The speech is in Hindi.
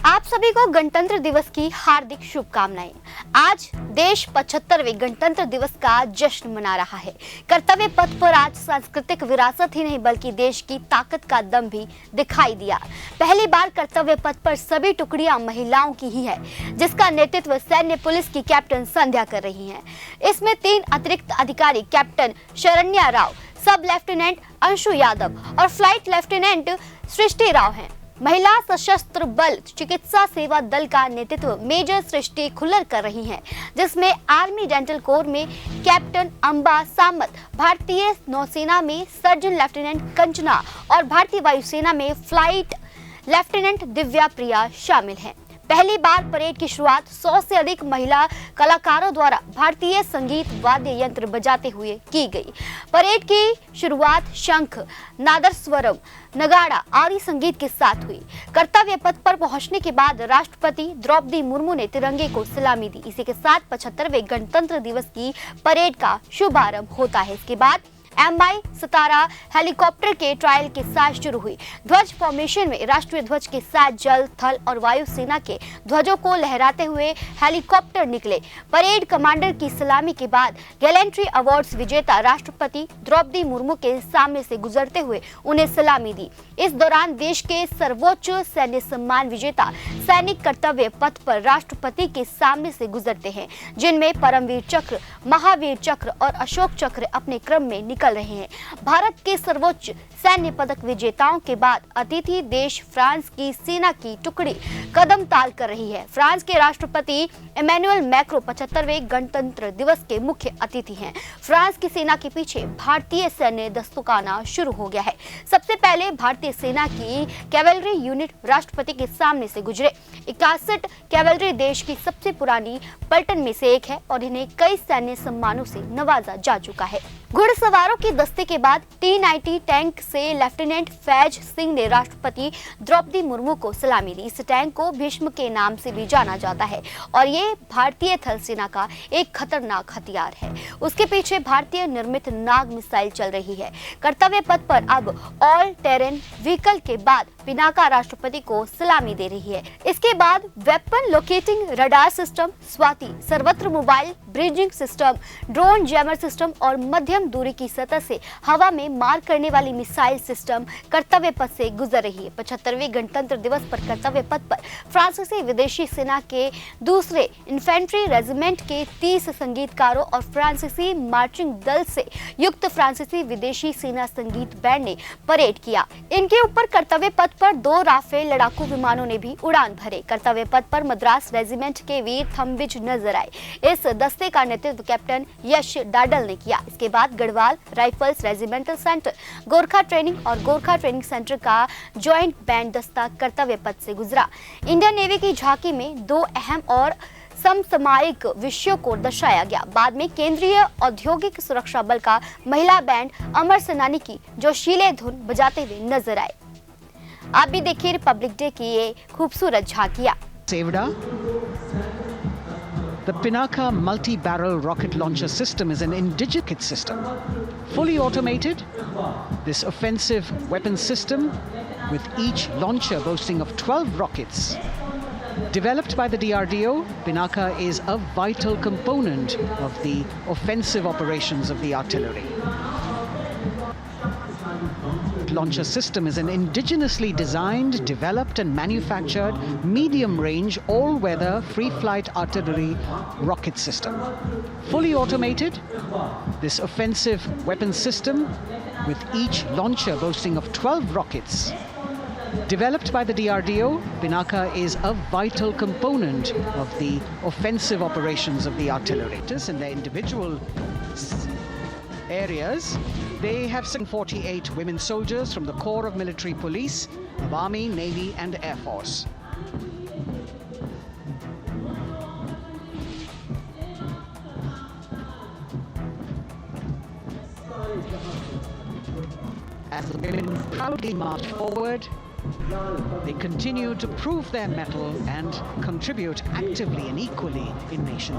आप सभी को गणतंत्र दिवस की हार्दिक शुभकामनाएं। आज देश 75वें गणतंत्र दिवस का जश्न मना रहा है। कर्तव्य पथ पर आज सांस्कृतिक विरासत ही नहीं बल्कि देश की ताकत का दम भी दिखाई दिया। पहली बार कर्तव्य पथ पर सभी टुकड़ियां महिलाओं की ही है, जिसका नेतृत्व सैन्य पुलिस की कैप्टन संध्या कर रही हैं। इसमें 3 अतिरिक्त अधिकारी कैप्टन शरण्या राव, सब लेफ्टिनेंट अंशु यादव और फ्लाइट लेफ्टिनेंट सृष्टि राव हैं। महिला सशस्त्र बल चिकित्सा सेवा दल का नेतृत्व मेजर सृष्टि खुल्लर कर रही हैं, जिसमें आर्मी डेंटल कोर में कैप्टन अंबा सामत, भारतीय नौसेना में सर्जन लेफ्टिनेंट कंचना और भारतीय वायुसेना में फ्लाइट लेफ्टिनेंट दिव्या प्रिया शामिल हैं। पहली बार परेड की शुरुआत 100 से अधिक महिला कलाकारों द्वारा भारतीय संगीत वाद्य यंत्र बजाते हुए की गई। परेड की शुरुआत शंख, नादस्वरम, नगाड़ा आदि संगीत के साथ हुई। कर्तव्य पथ पर पहुंचने के बाद राष्ट्रपति द्रौपदी मुर्मू ने तिरंगे को सलामी दी। इसी के साथ 75वें गणतंत्र दिवस की परेड का शुभारंभ होता है। इसके बाद MI-17 हेलीकॉप्टर के ट्रायल के साथ शुरू हुई। ध्वज फॉर्मेशन में राष्ट्रीय ध्वज के साथ जल, थल और वायु सेना के ध्वजों को लहराते हुए हेलीकॉप्टर निकले। परेड कमांडर की सलामी के बाद गैलेंट्री अवार्ड्स विजेता राष्ट्रपति द्रौपदी मुर्मू के सामने से गुजरते हुए उन्हें सलामी दी। इस दौरान देश के सर्वोच्च सैन्य सम्मान विजेता सैनिक कर्तव्य पथ पर राष्ट्रपति के सामने से गुजरते हैं, जिनमें परमवीर चक्र, महावीर चक्र और अशोक चक्र अपने क्रम में निकल रहे हैं। भारत के सर्वोच्च सैन्य पदक विजेताओं के बाद अतिथि देश फ्रांस की सेना की टुकड़ी कदम ताल कर रही है। फ्रांस के राष्ट्रपति इमैनुअल मैक्रो 75वें गणतंत्र दिवस के मुख्य अतिथि हैं। फ्रांस की सेना के पीछे भारतीय सैन्य दस्तकाना शुरू हो गया है। सबसे पहले भारतीय सेना की कैवेलरी यूनिट राष्ट्रपति के सामने से गुजरे। 61 कैवेलरी देश की सबसे पुरानी पलटन में से एक है और इन्हें कई सैन्य सम्मानों से नवाजा जा चुका है। घुड़सवारों की दस्ते के बाद T-90 टैंक से लेफ्टिनेंट फैज सिंह ने राष्ट्रपति द्रौपदी मुर्मू को सलामी दी। इस टैंक को भीष्म के नाम से भी जाना जाता है और ये भारतीय थल सेना का एक खतरनाक हथियार है। उसके पीछे भारतीय निर्मित नाग मिसाइल चल रही है। कर्तव्य पथ पर अब ऑल टेरेन व्हीकल के बाद पिनाका राष्ट्रपति को सलामी दे रही है। इसके बाद weapon locating radar system, Swathi, Sarvatra mobile bridging system, drone jammer system और मध्यम दूरी की सतह से हवा में मार करने वाली मिसाइल सिस्टम कर्तव्य पथ से गुजर रही है। 75वें गणतंत्र दिवस पर कर्तव्य पथ पर फ्रांसीसी विदेशी सेना के दूसरे इन्फेंट्री रेजिमेंट के 30 संगीतकारों और फ्रांसीसी मार्चिंग दल से युक्त फ्रांसीसी विदेशी सेना संगीत बैंड ने परेड किया। इनके ऊपर कर्तव्य पथ पर 2 राफेल लड़ाकू विमानों ने भी उड़ान भरे। कर्तव्य पथ पर मद्रास रेजिमेंट के वीर थम्बिज नजर आए। इस दस्ते का नेतृत्व कैप्टन यश डाडल ने किया। इसके बाद Garhwal rifles regimental centre, Gorkha training और गोरखा ट्रेनिंग सेंटर का जॉइंट बैंड दस्ता कर्तव्य पथ से गुजरा। इंडियन नेवी की झांकी में 2 अहम और समसामयिक विषयों को दर्शाया गया। बाद में केंद्रीय औद्योगिक सुरक्षा बल का महिला बैंड अमर सेनानी की जोशीले धुन बजाते हुए नजर आए। आप भी देखिए रिपब्लिक डे की ये खूबसूरत झांकियां। The Pinaka multi-barrel rocket launcher system is an indigenous kit system. Fully automated, this offensive weapon system with each launcher boasting of 12 rockets. Developed by the DRDO, Pinaka is a vital component of the offensive operations of the artillery. Launcher system is an indigenously designed, developed and manufactured medium-range, all-weather, free-flight artillery rocket system. Fully automated, this offensive weapon system with each launcher boasting of 12 rockets. Developed by the DRDO, Pinaka is a vital component of the offensive operations of the artillery. In their individual areas, they have 48 women soldiers from the Corps of Military Police, of Army, Navy and Air Force. As the women proudly march forward, they continue to prove their mettle and contribute actively and equally in nation.